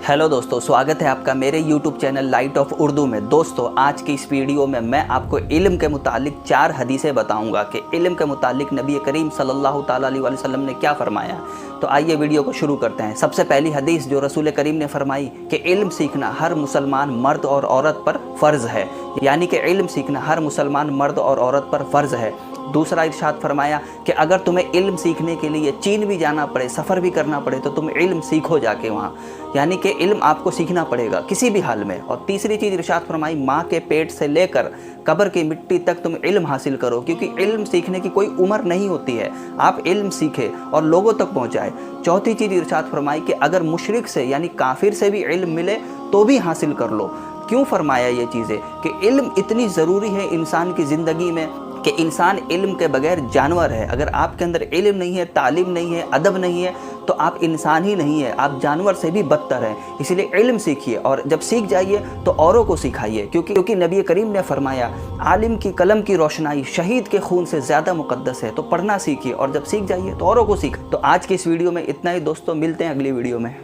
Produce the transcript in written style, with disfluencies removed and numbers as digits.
Hello दोस्तों, स्वागत है आपका मेरे YouTube channel light of Urdu में। दोस्तों, आज की इस वीडियो में मैं आपको इल्म के मुतालिक 4 हदीसें बताऊंगा कि इल्म के मुतालिक नबी करीम सल्लल्लाहु ताला अलैहि वसल्लम ने क्या फरमाया। तो आइए वीडियो को शुरू करते हैं। सबसे पहली हदीस जो रसूल करीम ने फरमाई कि इल्म सीखना हर मुसलमान मर्द और औरत पर फ़र्ज़ है, यानी कि इल्म सीखना हर मुसलमान मर्द और औरत पर फ़र्ज़ है। दूसरा इरशाद फरमाया कि अगर तुम्हें इल्म सीखने के लिए चीन भी जाना पड़े, सफ़र भी करना पड़े, तो तुम इल्म सीखो जाके वहाँ, यानी कि इल्म आपको सीखना पड़ेगा किसी भी हाल में। और तीसरी चीज़ इरशाद फरमाई, माँ के पेट से लेकर कब्र की मिट्टी तक तुम इल्म हासिल करो, क्योंकि इल्म सीखने की कोई उम्र नहीं होती है। आप इल्म सीखें और लोगों तक पहुँचाएँ। चौथी चीज़ इरशाद फरमाई कि अगर मुशरिक से यानी काफिर से भी इल्म मिले तो भी हासिल कर लो। क्यों फरमाया ये चीज़ें कि इल्म इतनी ज़रूरी है इंसान की ज़िंदगी में कि इंसान इल्म के बगैर जानवर है। अगर आपके अंदर इल्म नहीं है, तालीम नहीं है, अदब नहीं है, तो आप इंसान ही नहीं है, आप जानवर से भी बदतर हैं। इसलिए इल्म सीखिए और जब सीख जाइए तो औरों को सिखाइए, क्योंकि नबी करीम ने फरमाया आलिम की कलम की रोशनाई शहीद के खून से ज़्यादा मुक़द्दस है। तो पढ़ना सीखिए और जब सीख जाइए तो औरों को सीख। तो आज की इस वीडियो में इतना ही दोस्तों, मिलते हैं अगली वीडियो में।